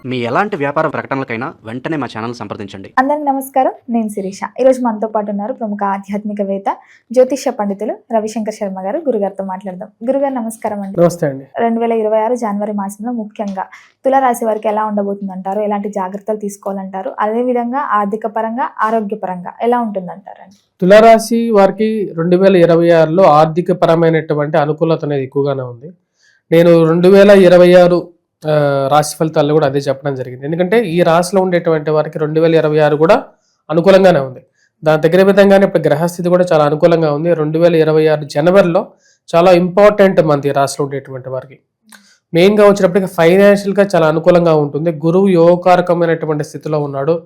మీ ఎలాంటి వ్యాపార ప్రకటనలకైనా వెంటనే మా ఛానల్ సంప్రదించండి. అందరికి నమస్కారం, నేను శిరీష. ఈరోజు మనతో పాటు ఉన్నారు ప్రముఖ ఆధ్యాత్మికవేత్త, జ్యోతిష్య పండితులు రవిశంకర్ శర్మ గారు. గురుగారితో మాట్లాడదాం. గురుగారు నమస్కారం అండి. నమస్తే అండి. 2026 జనవరి మాసంలో ముఖ్యంగా తులారాశి వారికి ఎలా ఉండబోతుంది అంటారు? ఎలాంటి జాగ్రత్తలు తీసుకోవాలంటారు? అదేవిధంగా ఆర్థిక పరంగా, ఆరోగ్యపరంగా ఎలా ఉంటుందంటారండి? తులారాశి వారికి 2026లో ఆర్థిక పరమైనటువంటి అనుకూలత అనేది ఎక్కువగానే ఉంది. నేను 2026 రాశి ఫలితాల్లో కూడా అదే చెప్పడం జరిగింది. ఎందుకంటే ఈ రాశిలో ఉండేటువంటి వారికి 2026 కూడా అనుకూలంగానే ఉంది. దాని దగ్గర విధంగానే ఇప్పుడు గ్రహస్థితి కూడా చాలా అనుకూలంగా ఉంది. 2026 జనవరిలో చాలా ఇంపార్టెంట్ మంత్ ఈ రాశిలో ఉండేటువంటి వారికి. మెయిన్గా వచ్చినప్పటికీ ఫైనాన్షియల్గా చాలా అనుకూలంగా ఉంటుంది. గురువు యోగకారకమైనటువంటి స్థితిలో ఉన్నాడు.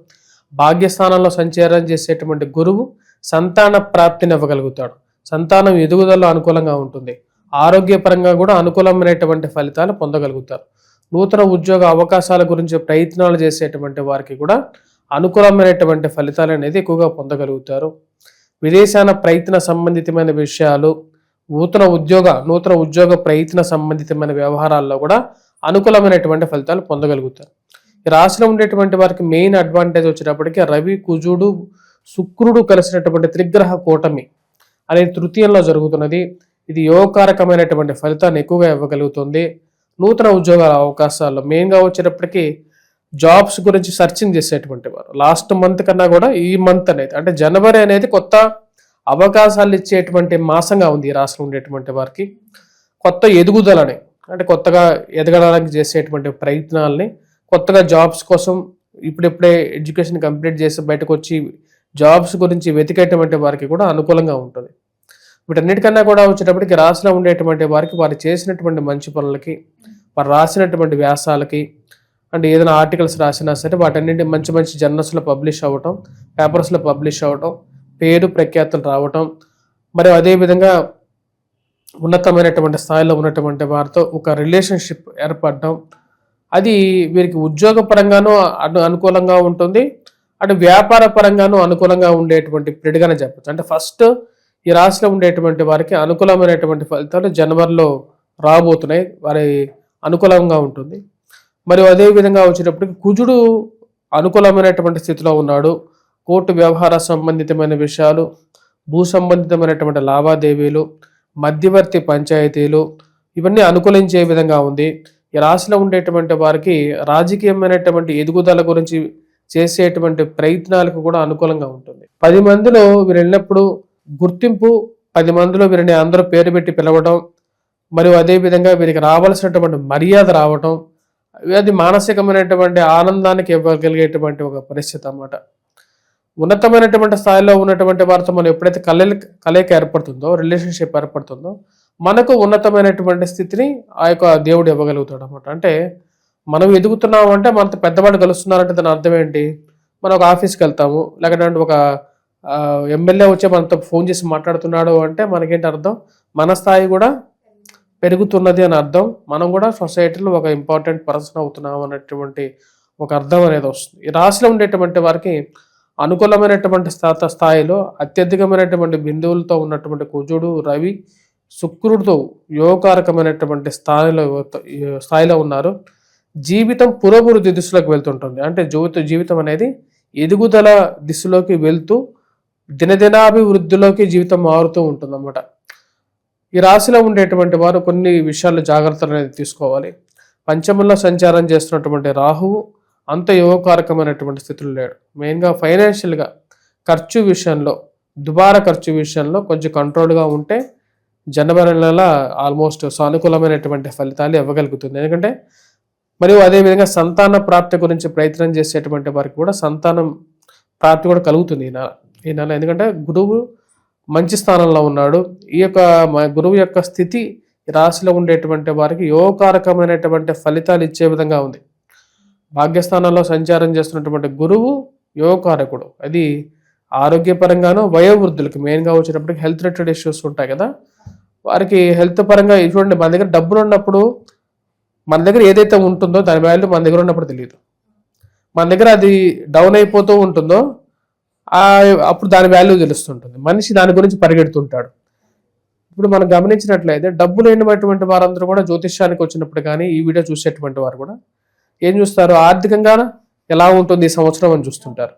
భాగ్యస్థానంలో సంచారం చేసేటువంటి గురువు సంతాన ప్రాప్తిని ఇవ్వగలుగుతాడు. సంతానం ఎదుగుదలలో అనుకూలంగా ఉంటుంది. ఆరోగ్యపరంగా కూడా అనుకూలమైనటువంటి ఫలితాలు పొందగలుగుతారు. నూతన ఉద్యోగ అవకాశాల గురించి ప్రయత్నాలు చేసేటువంటి వారికి కూడా అనుకూలమైనటువంటి ఫలితాలు అనేది ఎక్కువగా పొందగలుగుతారు. విదేశాన ప్రయత్న సంబంధితమైన విషయాలు, నూతన ఉద్యోగ ప్రయత్న సంబంధితమైన వ్యవహారాల్లో కూడా అనుకూలమైనటువంటి ఫలితాలు పొందగలుగుతారు. ఈ రాశిలో ఉండేటువంటి వారికి మెయిన్ అడ్వాంటేజ్ వచ్చేటప్పటికి రవి, కుజుడు, శుక్రుడు కలిసినటువంటి త్రిగ్రహ కూటమి అనేది తృతీయంలో జరుగుతున్నది. ఇది యోగకారకమైనటువంటి ఫలితాన్ని ఎక్కువగా ఇవ్వగలుగుతుంది. నూతన ఉద్యోగాల అవకాశాల్లో మెయిన్గా వచ్చేటప్పటికి జాబ్స్ గురించి సర్చింగ్ చేసేటువంటి వారు లాస్ట్ మంత్ కన్నా కూడా ఈ మంత్ అనేది అంటే జనవరి అనేది కొత్త అవకాశాలు ఇచ్చేటువంటి మాసంగా ఉంది. ఈ రాశిలో ఉండేటువంటి వారికి కొత్త ఎదుగుదలని అంటే కొత్తగా ఎదగడానికి చేసేటువంటి ప్రయత్నాలని, కొత్తగా జాబ్స్ కోసం ఇప్పుడిప్పుడే ఎడ్యుకేషన్ కంప్లీట్ చేసి బయటకు వచ్చి జాబ్స్ గురించి వెతికేటువంటి వారికి కూడా అనుకూలంగా ఉంటుంది. వీటన్నిటికన్నా కూడా వచ్చేటప్పటికి రాశిలో ఉండేటువంటి వారికి వారు చేసినటువంటి మంచి పనులకి, వారు రాసినటువంటి వ్యాసాలకి అంటే ఏదైనా ఆర్టికల్స్ రాసినా సరే వాటన్నింటి మంచి మంచి జర్నల్స్లో పబ్లిష్ అవ్వటం, పేపర్స్లో పబ్లిష్ అవ్వటం, పేరు ప్రఖ్యాతులు రావటం, మరి అదేవిధంగా ఉన్నతమైనటువంటి స్థాయిలో ఉన్నటువంటి వారితో ఒక రిలేషన్షిప్ ఏర్పడటం, అది వీరికి ఉద్యోగపరంగానూ అనుకూలంగా ఉంటుంది, అటు వ్యాపార పరంగానూ అనుకూలంగా ఉండేటువంటి పీరియడ్గానే చెప్పచ్చు. అంటే ఫస్ట్ ఈ రాశిలో ఉండేటువంటి వారికి అనుకూలమైనటువంటి ఫలితాలు జనవరిలో రాబోతున్నాయి. వారి అనుకూలంగా ఉంటుంది. మరియు అదేవిధంగా వచ్చేటప్పటికి కుజుడు అనుకూలమైనటువంటి స్థితిలో ఉన్నాడు. కోర్టు వ్యవహార సంబంధితమైన విషయాలు, భూ సంబంధితమైనటువంటి లావాదేవీలు, మధ్యవర్తి పంచాయతీలు ఇవన్నీ అనుకూలించే విధంగా ఉంది. ఈ రాశిలో ఉండేటువంటి వారికి రాజకీయమైనటువంటి ఎదుగుదల గురించి చేసేటువంటి ప్రయత్నాలకు కూడా అనుకూలంగా ఉంటుంది. 10 మందిలో వీరు వెళ్ళినప్పుడు గుర్తింపు, 10 మందిలో వీరిని అందరూ పేరు పెట్టి పిలవడం, మరియు అదేవిధంగా వీరికి రావాల్సినటువంటి మర్యాద రావటం, అది మానసికమైనటువంటి ఆనందానికి ఇవ్వగలిగేటువంటి ఒక పరిస్థితి అన్నమాట. ఉన్నతమైనటువంటి స్థాయిలో ఉన్నటువంటి వారితో మనం ఎప్పుడైతే కలయిక ఏర్పడుతుందో, రిలేషన్షిప్ ఏర్పడుతుందో మనకు ఉన్నతమైనటువంటి స్థితిని ఆ యొక్క దేవుడు ఇవ్వగలుగుతాడు అన్నమాట. అంటే మనం ఎదుగుతున్నాం అంటే మనతో పెద్దవాళ్ళు కలుస్తున్నారంటే దాని అర్థం ఏంటి? మనం ఒక ఆఫీస్కి వెళ్తాము, లేకపోతే ఒక ఎమ్మెల్యే వచ్చి మనతో ఫోన్ చేసి మాట్లాడుతున్నాడు అంటే మనకేంటి అర్థం? మన స్థాయి కూడా పెరుగుతున్నది అని అర్థం. మనం కూడా సొసైటీలో ఒక ఇంపార్టెంట్ పర్సన్ అవుతున్నాం అనేటువంటి ఒక అర్థం అనేది వస్తుంది. ఈ రాశిలో ఉండేటువంటి వారికి అనుకూలమైనటువంటి స్థాయిలో అత్యధికమైనటువంటి బిందువులతో ఉన్నటువంటి కుజుడు, రవి, శుక్రుడితో యోగకారకమైనటువంటి స్థాయిలో ఉన్నారు. జీవితం పురోభివృద్ధి దిశలోకి వెళ్తుంటుంది. అంటే జీవితం అనేది ఎదుగుదల దిశలోకి వెళ్తూ దినదినాభివృద్ధిలోకి జీవితం మారుతూ ఉంటుంది అన్నమాట. ఈ రాశిలో ఉండేటువంటి వారు కొన్ని విషయాల్లో జాగ్రత్తలు అనేది తీసుకోవాలి. పంచమంలో సంచారం చేస్తున్నటువంటి రాహువు అంత యోగకారకమైనటువంటి స్థితిలో లేడు. మెయిన్గా ఫైనాన్షియల్గా ఖర్చు విషయంలో, దుబారా ఖర్చు విషయంలో కొంచెం కంట్రోల్గా ఉంటే జనవరి నెల ఆల్మోస్ట్ సానుకూలమైనటువంటి ఫలితాలు ఇవ్వగలుగుతుంది. ఎందుకంటే మరియు అదేవిధంగా సంతాన ప్రాప్తి గురించి ప్రయత్నం చేసేటువంటి వారికి కూడా సంతానం ప్రాప్తి కూడా కలుగుతుంది ఈ నెల. ఎందుకంటే గురువు మంచి స్థానంలో ఉన్నాడు. ఈ యొక్క గురువు యొక్క స్థితి రాశిలో ఉండేటువంటి వారికి యోగకారకమైనటువంటి ఫలితాలు ఇచ్చే విధంగా ఉంది. భాగ్యస్థానంలో సంచారం చేస్తున్నటువంటి గురువు యోగకారకుడు. అది ఆరోగ్యపరంగానూ వయోవృద్ధులకి మెయిన్గా వచ్చేటప్పటికి హెల్త్ రిలేటెడ్ ఇష్యూస్ ఉంటాయి కదా, వారికి హెల్త్ పరంగా చూడండి, మన దగ్గర డబ్బులు ఉన్నప్పుడు మన దగ్గర ఏదైతే ఉంటుందో దాని వాల్యూ మన దగ్గర ఉన్నప్పుడు తెలియదు. మన దగ్గర అది డౌన్ అయిపోతూ ఉంటుందో అప్పుడు దాని వాల్యూ తెలుస్తుంటుంది. మనిషి దాని గురించి పరిగెడుతుంటాడు. ఇప్పుడు మనం గమనించినట్లయితే డబ్బు లేనటువంటి వారందరూ కూడా జ్యోతిష్యానికి వచ్చినప్పుడు కానీ ఈ వీడియో చూసేటువంటి వారు కూడా ఏం చూస్తారు, ఆర్థికంగా ఎలా ఉంటుంది ఈ సంవత్సరం అని చూస్తుంటారు.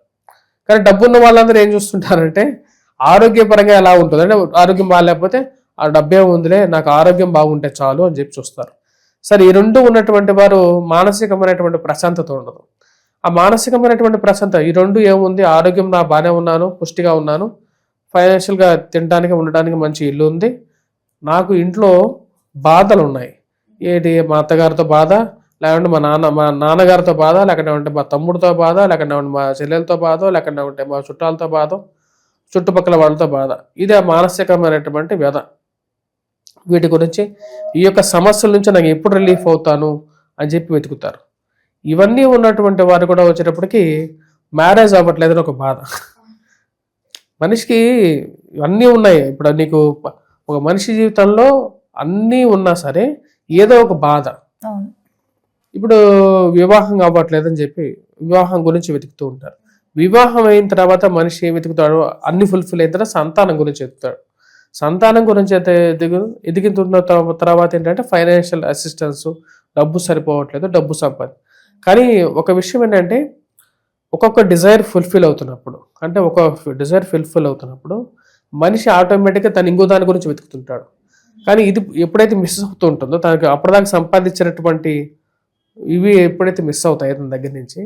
కానీ డబ్బున్న వాళ్ళందరూ ఏం చూస్తుంటారంటే ఆరోగ్యపరంగా ఎలా ఉంటుంది, అంటే ఆరోగ్యం బాగాలేకపోతే ఆ డబ్బే ఉందిలే, నాకు ఆరోగ్యం బాగుంటే చాలు అని చెప్పి చూస్తారు. సరే, ఈ రెండు ఉన్నటువంటి వారు మానసికమైనటువంటి ప్రశాంతత ఉండదు. ఆ మానసికమైనటువంటి ప్రశాంతత ఈ రెండు ఏముంది, ఆరోగ్యం నా బాగానే ఉన్నాను, పుష్టిగా ఉన్నాను, ఫైనాన్షియల్గా తినడానికి ఉండడానికి మంచి ఇల్లు ఉంది, నాకు ఇంట్లో బాధలు ఉన్నాయి, ఏంటి మా అత్తగారితో బాధ, లేకుంటే మా నాన్నగారితో బాధ, లేకుంటే మా తమ్ముడితో బాధ, లేకుంటే మా చెల్లెలతో బాధ, లేకుంటే మా చుట్టాలతో బాధ, చుట్టుపక్కల వాళ్ళతో బాధ. ఇదే మానసికమైనటువంటి వ్యధ. వీటి గురించి ఈ యొక్క సమస్యల నుంచి నాకు ఎప్పుడు రిలీఫ్ అవుతాను అని చెప్పి వెతుకుతారు. ఇవన్నీ ఉన్నటువంటి వారు కూడా వచ్చేటప్పటికి మ్యారేజ్ అవ్వట్లేదని ఒక బాధ. మనిషికి ఇవన్నీ ఉన్నాయి. ఇప్పుడు నీకు ఒక మనిషి జీవితంలో అన్నీ ఉన్నా సరే ఏదో ఒక బాధ. ఇప్పుడు వివాహం అవ్వట్లేదని చెప్పి వివాహం గురించి వెతుకుతూ ఉంటారు. వివాహం అయిన తర్వాత మనిషి ఏం వెతుకుతాడు, అన్ని ఫుల్ఫిల్ అయిన తర్వాత సంతానం గురించి వెతుకుతాడు. సంతానం గురించి అయితే ఎదుగుతున్న తర్వాత ఏంటంటే ఫైనాన్షియల్ అసిస్టెన్స్, డబ్బు సరిపోవట్లేదు, డబ్బు సంపాది. కానీ ఒక విషయం ఏంటంటే ఒక్కొక్క డిజైర్ ఫుల్ఫిల్ అవుతున్నప్పుడు, అంటే ఒక డిజైర్ ఫుల్ఫిల్ అవుతున్నప్పుడు మనిషి ఆటోమేటిక్గా తను ఇంకో దాని గురించి వెతుకుతుంటాడు. కానీ ఇది ఎప్పుడైతే మిస్ అవుతూ ఉంటుందో, తనకు అప్పటిదాకా సంపాదించినటువంటి ఇవి ఎప్పుడైతే మిస్ అవుతాయో తన దగ్గర నుంచి,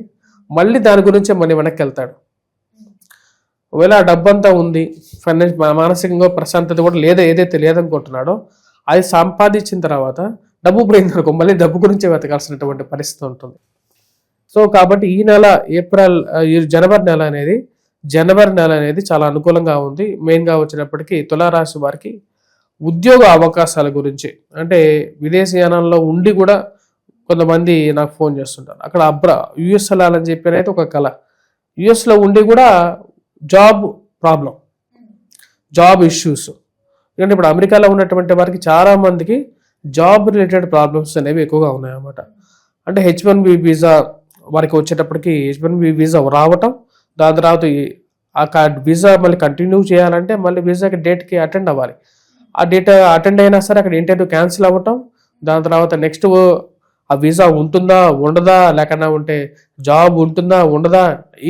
మళ్ళీ దాని గురించే మళ్ళీ వెనక్కి వెళ్తాడు. ఒకవేళ ఆ డబ్బంతా ఉంది, మానసికంగా ప్రశాంతత కూడా లేదా, ఏదైతే లేదనుకుంటున్నాడో అది సంపాదించిన తర్వాత డబ్బు పోయిందనుకో మళ్ళీ డబ్బు గురించే వెతకాల్సినటువంటి పరిస్థితి ఉంటుంది. సో కాబట్టి ఈ నెల జనవరి నెల అనేది చాలా అనుకూలంగా ఉంది. మెయిన్గా వచ్చేటప్పటికి తులారాశి వారికి ఉద్యోగ అవకాశాల గురించి, అంటే విదేశీయానంలో ఉండి కూడా కొంతమంది నాకు ఫోన్ చేస్తుంటారు, అక్కడ యుఎస్ వెళ్ళాలని చెప్పి అనేది ఒక కళ, యుఎస్లో ఉండి కూడా జాబ్ ప్రాబ్లం, జాబ్ ఇష్యూస్. ఎందుకంటే ఇప్పుడు అమెరికాలో ఉన్నటువంటి వారికి చాలా మందికి జాబ్ రిలేటెడ్ ప్రాబ్లమ్స్ అనేవి ఎక్కువగా ఉన్నాయన్నమాట. అంటే H1B వీసా వారికి వచ్చేటప్పటికి H1B వీసా రావటం, దాని తర్వాత ఆ వీసా మళ్ళీ కంటిన్యూ చేయాలంటే మళ్ళీ వీసాకి డేట్కి అటెండ్ అవ్వాలి. ఆ డేట్ అటెండ్ అయినా సరే అక్కడ ఇంటర్వ్యూ క్యాన్సిల్ అవ్వటం, దాని తర్వాత నెక్స్ట్ ఆ వీసా ఉంటుందా ఉండదా, లేకన్నా ఉంటే జాబ్ ఉంటుందా ఉండదా.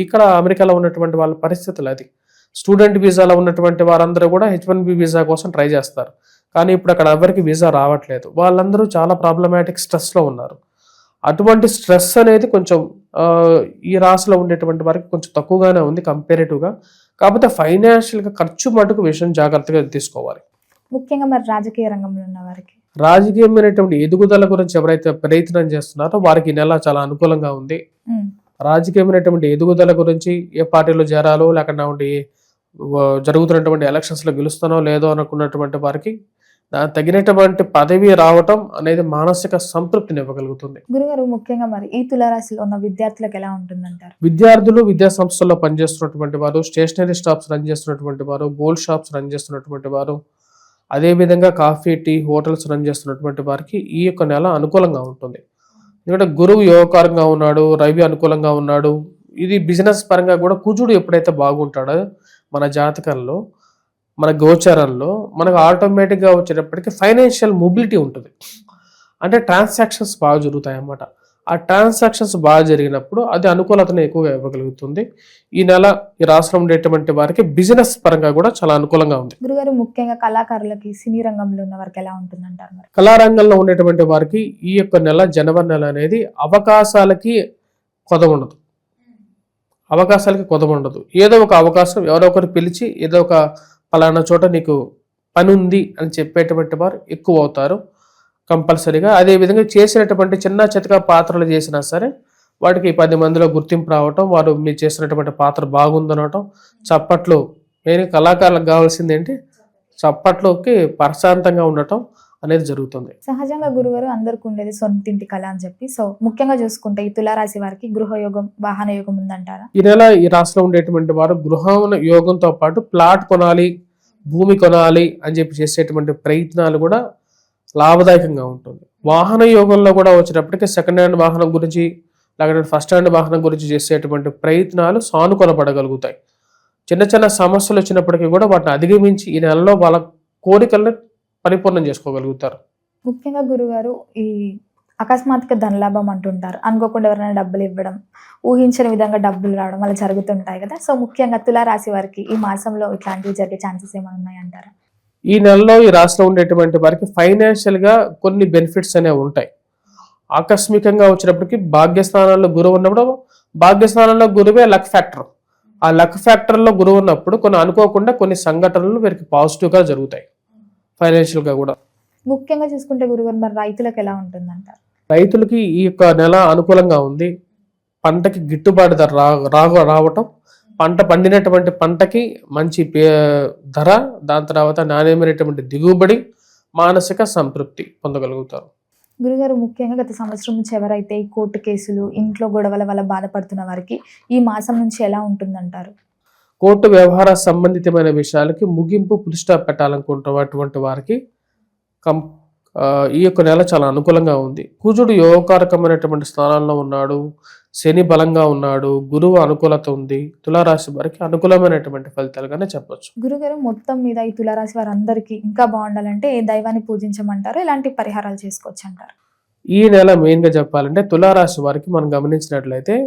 ఇక్కడ అమెరికాలో ఉన్నటువంటి వాళ్ళ పరిస్థితులు అది. స్టూడెంట్ వీసాలో ఉన్నటువంటి వారందరూ కూడా H1B వీసా కోసం ట్రై చేస్తారు, కానీ ఇప్పుడు అక్కడ ఎవరికి వీసా రావట్లేదు. వాళ్ళందరూ చాలా ప్రాబ్లమాటిక్ స్ట్రెస్లో ఉన్నారు. అటువంటి స్ట్రెస్ అనేది కొంచెం ఈ రాశిలో ఉండేటువంటి వారికి కొంచెం తక్కువగానే ఉంది కంపేరేటివ్గా. కాకపోతే ఫైనాన్షియల్గా ఖర్చు మటుకు విషయం జాగ్రత్తగా తీసుకోవాలి. ముఖ్యంగా మరి రాజకీయ రంగంలో ఉన్న వారికి రాజకీయమైనటువంటి ఎదుగుదల గురించి ఎవరైతే ప్రయత్నం చేస్తున్నారో వారికి ఈ నెల చాలా అనుకూలంగా ఉంది. రాజకీయమైనటువంటి ఎదుగుదల గురించి, ఏ పార్టీలో చేరాలో, లేకుండా జరుగుతున్నటువంటి ఎలక్షన్స్లో గెలుస్తానో లేదో అనుకున్నటువంటి వారికి తగినటువంటి పదవి రావటం అనేది మానసిక సంతృప్తిని ఇవ్వగలుగుతుంది. గురుగారు, ముఖ్యంగా మరి ఈ తులారాశిలో ఉన్న విద్యార్థులకు ఎలా ఉంటుందంటారు? విద్యార్థులు విద్యా సంస్థల్లో పనిచేస్తున్నటువంటి వారు, స్టేషనరీ షాప్స్ రన్ చేస్తున్నటువంటి వారు, గోల్డ్ షాప్స్ రన్ చేస్తున్నటువంటి వారు, అదేవిధంగా కాఫీ, టీ, హోటల్స్ రన్ చేస్తున్నటువంటి వారికి ఈ యొక్క నెల అనుకూలంగా ఉంటుంది. ఎందుకంటే గురువు యోగకారంగా ఉన్నాడు, రవి అనుకూలంగా ఉన్నాడు. ఇది బిజినెస్ పరంగా కూడా కుజుడు ఎప్పుడైతే బాగుంటాడో మన జాతకంలో, మన గోచరంలో మనకు ఆటోమేటిక్గా వచ్చేటప్పటికి ఫైనాన్షియల్ మొబిలిటీ ఉంటుంది. అంటే ట్రాన్సాక్షన్స్ బాగా జరుగుతాయి అన్నమాట. ఆ ట్రాన్సాక్షన్స్ బాగా జరిగినప్పుడు అది అనుకూలతను ఎక్కువగా ఇవ్వగలుగుతుంది. ఈ నెల ఈ రాష్ట్రంలో ఉండేటువంటి వారికి బిజినెస్ పరంగా కూడా చాలా అనుకూలంగా ఉంది. గురుగారు, ముఖ్యంగా కళాకారులకి, సినీ రంగంలో ఉన్న వారికి ఎలా ఉంటుందంటారు? మరి కళారంగంలో ఉండేటువంటి వారికి ఈ యొక్క నెల, జనవరి నెల అనేది అవకాశాలకి కొదవ ఉండదు. ఏదో ఒక అవకాశం ఎవరో ఒకరు పిలిచి ఏదో ఒక పలానా చోట నీకు పని ఉంది అని చెప్పేటువంటి వారు ఎక్కువ అవుతారు కంపల్సరీగా. అదేవిధంగా చేసినటువంటి చిన్న చితక పాత్రలు చేసినా సరే వాటికి 10 మందిలో గుర్తింపు రావటం, వారు మీరు చేసినటువంటి పాత్ర బాగుందనటం, చప్పట్లు. మెయిన్ కళాకారులకు కావాల్సింది ఏంటి, చప్పట్లోకి ప్రశాంతంగా ఉండటం అనేది జరుగుతుంది. సహజంగా గురుగారు అందరికి ఉండేది సొంతింటి కళ అని చెప్పి, సో ముఖ్యంగా చూసుకుంటే ఈ తులారాశి వారికి గృహయోగం, వాహన యోగం ఉందంటారా? ఈ నెల ఈ రాశిలో ఉండేటువంటి వారు గృహ యోగంతో పాటు ప్లాట్ కొనాలి, భూమి కొనాలి అని చెప్పి చేసేటువంటి ప్రయత్నాలు కూడా లాభదాయకంగా ఉంటుంది. వాహన యోగంలో కూడా వచ్చేటప్పటికి సెకండ్ హ్యాండ్ వాహనం గురించి, లేకపోతే ఫస్ట్ హ్యాండ్ వాహనం గురించి చేసేటువంటి ప్రయత్నాలు సానుకూలపడగలుగుతాయి. చిన్న చిన్న సమస్యలు వచ్చినప్పటికీ కూడా వాటిని అధిగమించి ఈ నెలలో వాళ్ళ కోరికలను పరిపూర్ణం చేసుకోగలుగుతారు. ముఖ్యంగా గురుగారు, ఈ అకస్మాత్తుగా ధనలాభం అంటుంటారు, అనుకోకుండా ఎవరైనా డబ్బులు ఇవ్వడం, ఊహించని విధంగా డబ్బులు రావడం అలా జరుగుతుంటాయి కదా. సో ముఖ్యంగా తులారాశి వారికి ఈ మాసంలో ఇట్లాంటివి జరిగే ఛాన్సెస్ ఏమైనా ఉన్నాయంటారా? ఈ నెలలో ఈ రాశిలో ఉండేటువంటి వారికి ఫైనాన్షియల్ గా కొన్ని బెనిఫిట్స్ అనేవి ఉంటాయి. ఆకస్మికంగా వచ్చినప్పటికీ భాగ్యస్థానంలో గురువు ఉన్నప్పుడు, భాగ్యస్థానంలో గురువే లక్ ఫ్యాక్టర్. ఆ లక్ ఫ్యాక్టర్ లో గురువు ఉన్నప్పుడు కొన్ని అనుకోకుండా కొన్ని సంఘటనలు వీరికి పాజిటివ్ గా జరుగుతాయి ఫైనాన్షియల్ గా కూడా. ముఖ్యంగా చూసుకుంటే గురుగారు మరి రైతులకు ఎలా ఉంటుందంటారు? రైతులకి ఈ యొక్క నెల అనుకూలంగా ఉంది. పంటకి గిట్టుబాటు ధర రావటం, పంట పండినటువంటి పంటకి మంచి ధర, దాని తర్వాత నాణ్యమైనటువంటి దిగుబడి, మానసిక సంతృప్తి పొందగలుగుతారు. గురుగారు ముఖ్యంగా గత సంవత్సరం నుంచి ఎవరైతే ఈ కోర్టు కేసులు, ఇంట్లో గొడవల వల్ల బాధపడుతున్న వారికి ఈ మాసం నుంచి ఎలా ఉంటుందంటారు? కోర్టు వ్యవహార సంబంధితమైన విషయాలకి ముగింపు పులిస్టాప్ పెట్టాలనుకుంటున్నటువంటి వారికి ఈ యొక్క నెల చాలా అనుకూలంగా ఉంది. కుజుడు యోగకారకమైనటువంటి స్థానంలో ఉన్నాడు, శని బలంగా ఉన్నాడు, గురువు అనుకూలత ఉంది. తులారాశి వారికి అనుకూలమైనటువంటి ఫలితాలుగానే చెప్పొచ్చు. గురుగారు మొత్తం మీద ఈ తులారాశి వారందరికీ ఇంకా బాగుండాలంటే ఏ దైవాన్ని పూజించమంటారు, ఎలాంటి పరిహారాలు చేసుకోవచ్చు అంటారు? ఈ నెల మెయిన్ గా చెప్పాలంటే తులారాశి వారికి మనం గమనించినట్లయితే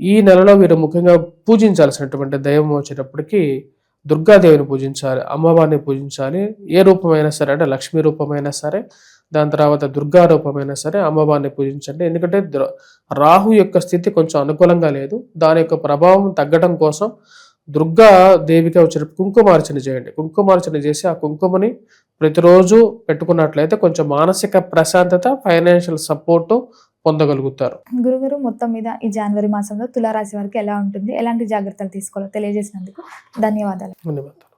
ఈ నెలలో వీరు ముఖ్యంగా పూజించాల్సినటువంటి దైవం వచ్చేటప్పటికి దుర్గాదేవిని పూజించాలి, అమ్మవారిని పూజించాలి. ఏ రూపమైనా సరే, అంటే లక్ష్మీ రూపమైనా సరే, దాని తర్వాత దుర్గా రూపమైనా సరే అమ్మవారిని పూజించండి. ఎందుకంటే రాహు యొక్క స్థితి కొంచెం అనుకూలంగా లేదు. దాని యొక్క ప్రభావం తగ్గడం కోసం దుర్గా దేవికి వచ్చిన కుంకుమార్చన చేయండి. కుంకుమార్చన చేసి ఆ కుంకుమని ప్రతిరోజు పెట్టుకున్నట్లయితే కొంచెం మానసిక ప్రశాంతత, ఫైనాన్షియల్ సపోర్టు పొందగలుగుతారు. గురుగారు మొత్తం మీద ఈ జనవరి మాసంలో తులారాశి వారికి ఎలా ఉంటుంది, ఎలాంటి జాగ్రత్తలు తీసుకోవాలో తెలియజేసినందుకు ధన్యవాదాలు. ధన్యవాదాలు.